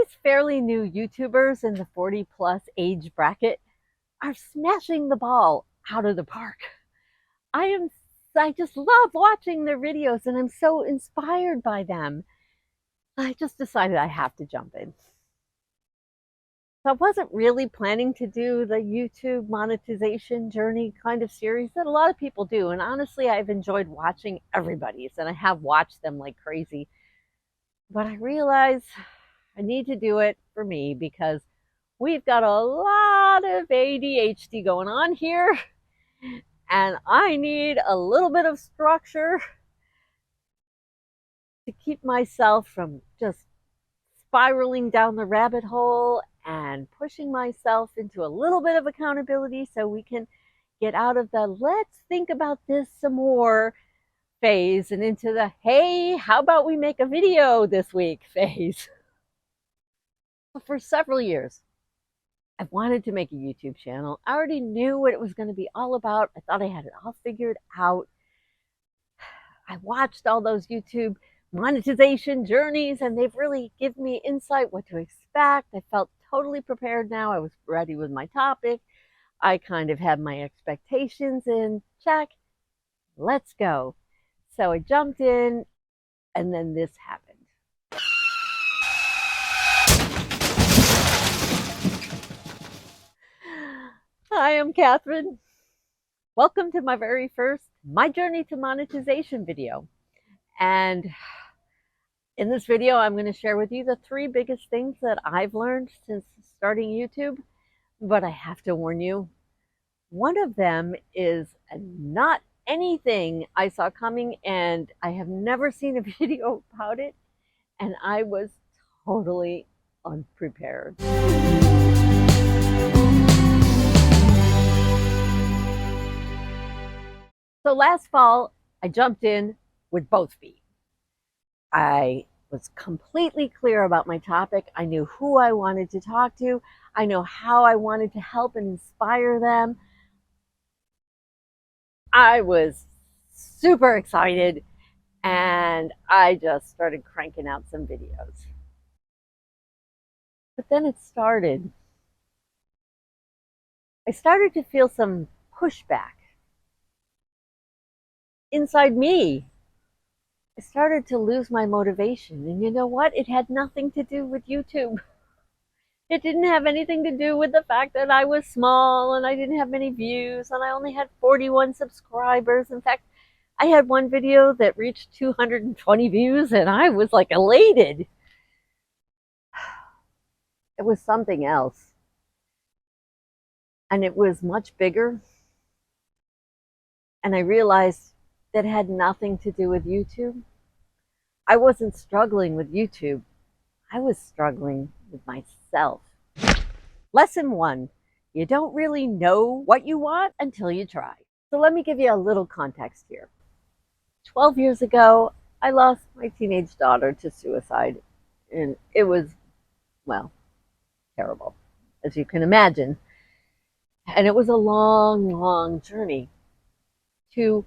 These fairly new YouTubers in the 40 plus age bracket are smashing the ball out of the park. I I just love watching their videos and I'm so inspired by them. I just decided I have to jump in. So I wasn't really planning to do the YouTube monetization journey kind of series that a lot of people do. And honestly, I've enjoyed watching everybody's and I have watched them like crazy. But I realize I need to do it for me because we've got a lot of ADHD going on here, and I need a little bit of structure to keep myself from just spiraling down the rabbit hole and pushing myself into a little bit of accountability so we can get out of the let's think about this some more phase and into the hey, how about we make a video this week phase. For several years, I wanted to make a YouTube channel. I already knew what it was going to be all about. I thought I had it all figured out. I watched all those YouTube monetization journeys and they've really given me insight what to expect. I felt totally prepared now. I was ready with my topic. I kind of had my expectations in check. Let's go. So I jumped in and then this happened. Hi, I'm Catherine. Welcome to my very first My Journey to Monetization video. And in this video, I'm going to share with you the 3 biggest things that I've learned since starting YouTube. But I have to warn you, one of them is not anything I saw coming, and I have never seen a video about it, and I was totally unprepared. So last fall, I jumped in with both feet. I was completely clear about my topic. I knew who I wanted to talk to. I know how I wanted to help and inspire them. I was super excited and I just started cranking out some videos. But then it started. I started to feel some pushback inside me. I started to lose my motivation. And you know what? It had nothing to do with YouTube. It didn't have anything to do with the fact that I was small and I didn't have many views and I only had 41 subscribers. In fact, I had one video that reached 220 views and I was like elated. It was something else. And it was much bigger. And I realized that it had nothing to do with YouTube. I wasn't struggling with YouTube. I was struggling with myself. Lesson 1, you don't really know what you want until you try. So let me give you a little context here. 12 years ago, I lost my teenage daughter to suicide. And it was, well, terrible, as you can imagine. And it was a long, long journey to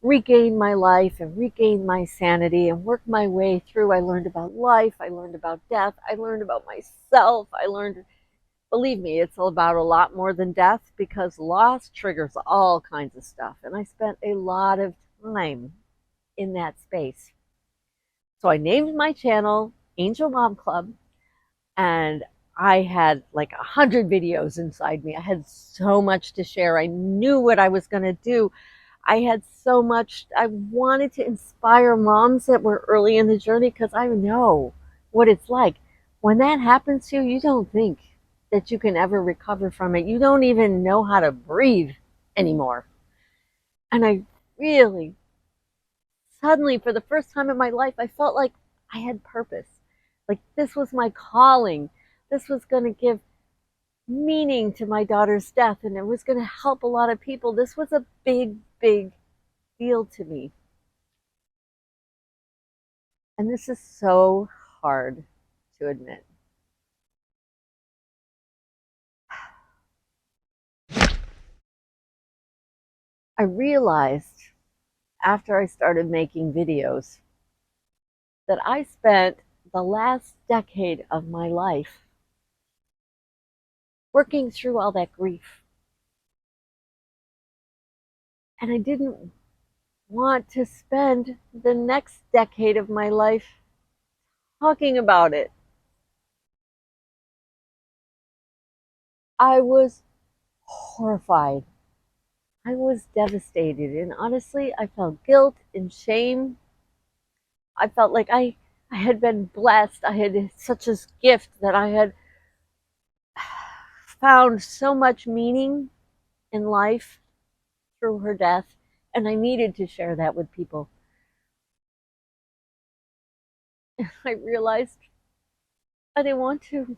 regain my life and regain my sanity and work my way through. I learned about life. I learned about death. I learned about myself. I learned, believe me, it's about a lot more than death because loss triggers all kinds of stuff. And I spent a lot of time in that space. So I named my channel Angel Mom Club, and I had like 100 videos inside me. I had so much to share. I knew what I was going to do. I had so much. I wanted to inspire moms that were early in the journey because I know what it's like. When that happens to you, you don't think that you can ever recover from it. You don't even know how to breathe anymore. And I really, suddenly, for the first time in my life, I felt like I had purpose. Like this was my calling. This was going to give meaning to my daughter's death, and it was going to help a lot of people. This was a big, big deal to me. And this is so hard to admit. I realized after I started making videos that I spent the last decade of my life working through all that grief. And I didn't want to spend the next decade of my life talking about it. I was horrified. I was devastated. And honestly, I felt guilt and shame. I felt like I had been blessed. I had such a gift that I had found so much meaning in life through her death. And I needed to share that with people. And I realized I didn't want to.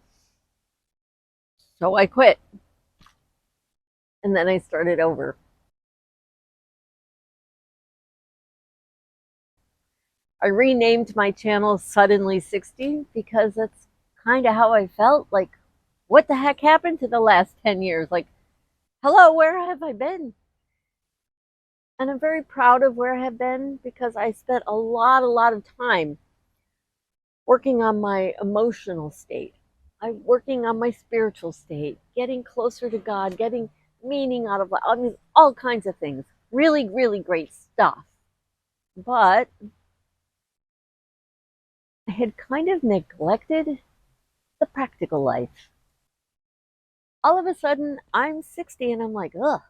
So I quit. And then I started over. I renamed my channel Suddenly 60 because that's kind of how I felt. Like, what the heck happened to the last 10 years? Like, hello, where have I been? And I'm very proud of where I have been because I spent a lot of time working on my emotional state. I'm working on my spiritual state, getting closer to God, getting meaning out of life. I mean, all kinds of things. Really, really great stuff. But I had kind of neglected the practical life. All of a sudden, I'm 60 and I'm like, ugh.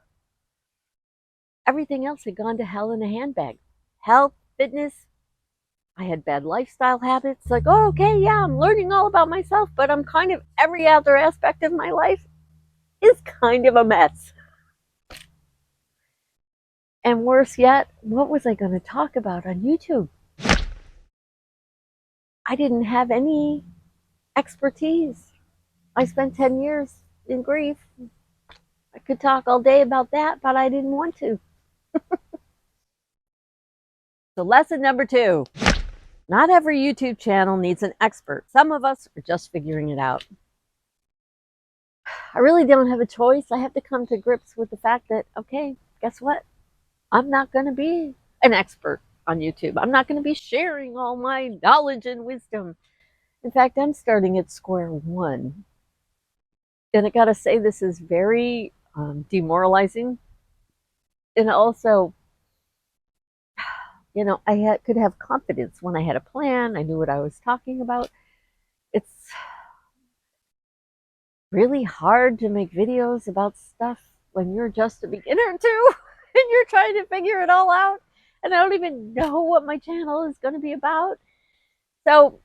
Everything else had gone to hell in a handbag. Health, fitness. I had bad lifestyle habits. Like, oh, okay, yeah, I'm learning all about myself, but I'm kind of every other aspect of my life is kind of a mess. And worse yet, what was I going to talk about on YouTube? I didn't have any expertise. I spent 10 years in grief. I could talk all day about that, but I didn't want to. So, lesson number 2. Not every YouTube channel needs an expert. Some of us are just figuring it out. I really don't have a choice. I have to come to grips with the fact that, okay, guess what? I'm not going to be an expert on YouTube. I'm not going to be sharing all my knowledge and wisdom. In fact, I'm starting at square one. And I got to say, this is very demoralizing. And also, I could have confidence when I had a plan. I knew what I was talking about. It's really hard to make videos about stuff when you're just a beginner too, and you're trying to figure it all out. And I don't even know what my channel is going to be about. So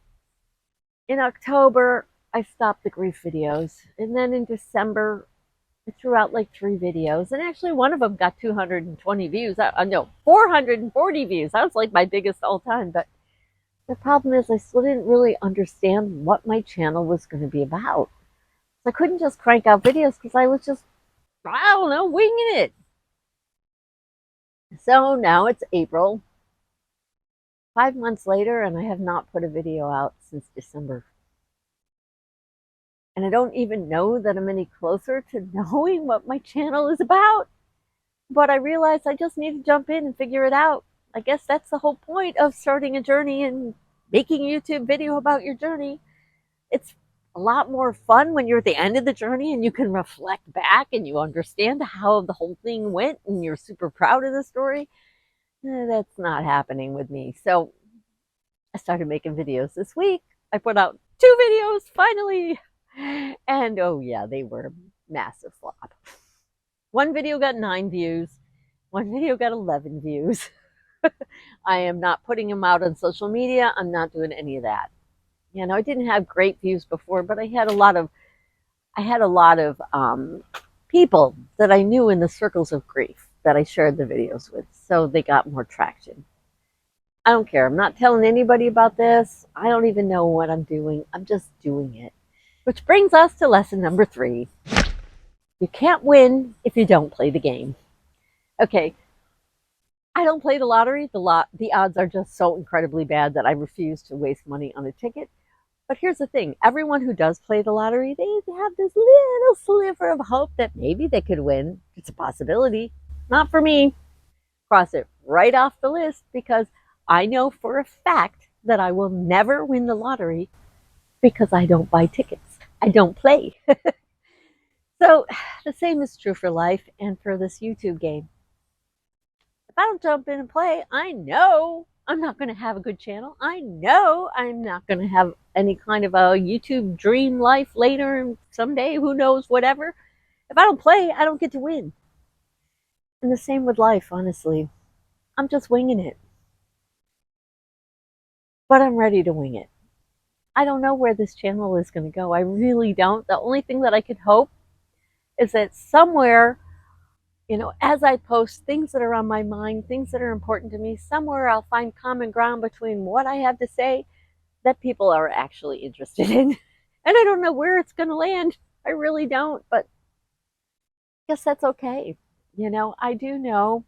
in October, I stopped the grief videos. And then in December, I threw out like 3 videos. And actually one of them got 220 views. No, 440 views. That was like my biggest all time. But the problem is I still didn't really understand what my channel was going to be about. So I couldn't just crank out videos because I was just, I don't know, winging it. So now it's April, 5 months later, and I have not put a video out since December. And I don't even know that I'm any closer to knowing what my channel is about. But I realized I just need to jump in and figure it out. I guess that's the whole point of starting a journey and making a YouTube video about your journey. It's a lot more fun when you're at the end of the journey and you can reflect back and you understand how the whole thing went and you're super proud of the story. That's not happening with me. So I started making videos this week. I put out 2 videos finally. And oh yeah, they were a massive flop. One video got 9 views. One video got 11 views. I am not putting them out on social media. I'm not doing any of that. I didn't have great views before, but I had a lot of people that I knew in the circles of grief that I shared the videos with, so they got more traction. I don't care. I'm not telling anybody about this. I don't even know what I'm doing. I'm just doing it. Which brings us to lesson number 3. You can't win if you don't play the game. Okay, I don't play the lottery. The odds are just so incredibly bad that I refuse to waste money on a ticket. But here's the thing. Everyone who does play the lottery, they have this little sliver of hope that maybe they could win. It's a possibility. Not for me. Cross it right off the list because I know for a fact that I will never win the lottery because I don't buy tickets. I don't play. So the same is true for life and for this YouTube game. If I don't jump in and play, I know I'm not going to have a good channel. I know I'm not going to have any kind of a YouTube dream life later, someday, who knows, whatever. If I don't play, I don't get to win. And the same with life, honestly. I'm just winging it. But I'm ready to wing it. I don't know where this channel is going to go. I really don't. The only thing that I could hope is that somewhere, as I post things that are on my mind, things that are important to me, somewhere I'll find common ground between what I have to say that people are actually interested in. And I don't know where it's going to land. I really don't, but I guess that's okay. I do know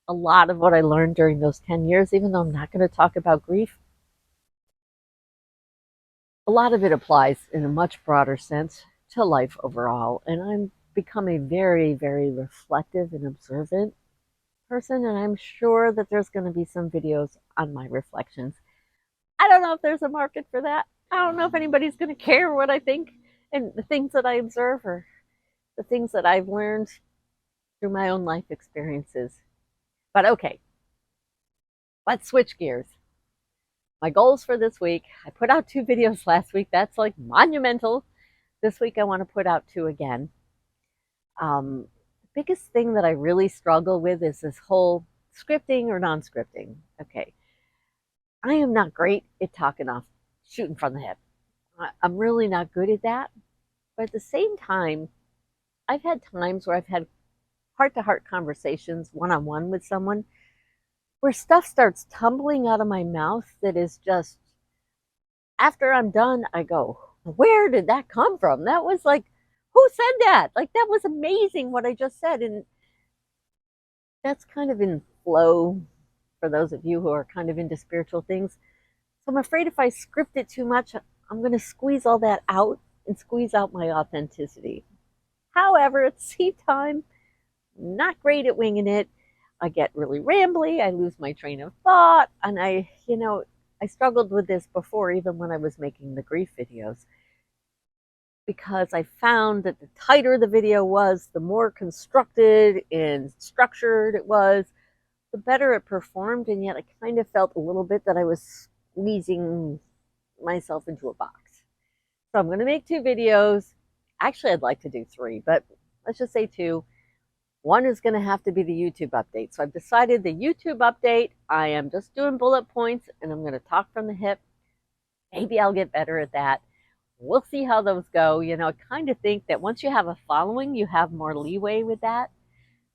a lot of what I learned during those 10 years, even though I'm not going to talk about grief. A lot of it applies in a much broader sense to life overall. And I'm become a very, very reflective and observant person. And I'm sure that there's going to be some videos on my reflections. I don't know if there's a market for that. I don't know if anybody's going to care what I think and the things that I observe or the things that I've learned through my own life experiences. But okay, let's switch gears. My goals for this week, I put out 2 videos last week. That's like monumental. This week I want to put out 2 again. The biggest thing that I really struggle with is this whole scripting or non-scripting. Okay, I am not great at talking off, shooting from the hip. I'm really not good at that. But at the same time, I've had times where I've had heart-to-heart conversations one-on-one with someone where stuff starts tumbling out of my mouth that is just, after I'm done, I go, where did that come from? That was like, who said that? Like, that was amazing what I just said. And that's kind of in flow for those of you who are kind of into spiritual things. So I'm afraid if I script it too much, I'm going to squeeze all that out and squeeze out my authenticity. However, at the same time, not great at winging it. I get really rambly. I lose my train of thought. And I struggled with this before, even when I was making the grief videos, because I found that the tighter the video was, the more constructed and structured it was, the better it performed. And yet I kind of felt a little bit that I was squeezing myself into a box. So I'm going to make 2 videos. Actually, I'd like to do 3, but let's just say 2. One is going to have to be the YouTube update. So I've decided the YouTube update, I am just doing bullet points and I'm going to talk from the hip. Maybe I'll get better at that. We'll see how those go. I kind of think that once you have a following, you have more leeway with that.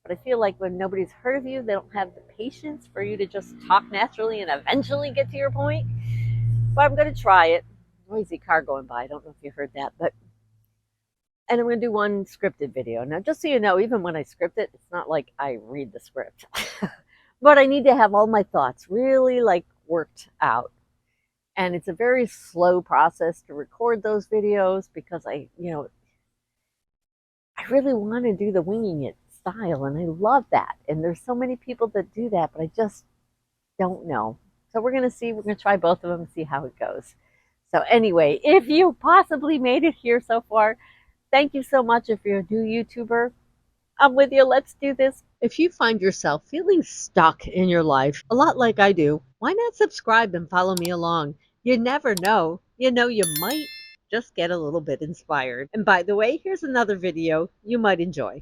But I feel like when nobody's heard of you, they don't have the patience for you to just talk naturally and eventually get to your point. But I'm going to try it. Noisy car going by. I don't know if you heard that, and I'm going to do 1 scripted video. Now, just so you know, even when I script it, it's not like I read the script. But I need to have all my thoughts really worked out. And it's a very slow process to record those videos because I really want to do the winging it style. And I love that. And there's so many people that do that, but I just don't know. So we're going to see. We're going to try both of them and see how it goes. So anyway, if you possibly made it here so far, thank you so much. If you're a new YouTuber, I'm with you. Let's do this. If you find yourself feeling stuck in your life, a lot like I do, why not subscribe and follow me along? You never know. You might just get a little bit inspired. And by the way, here's another video you might enjoy.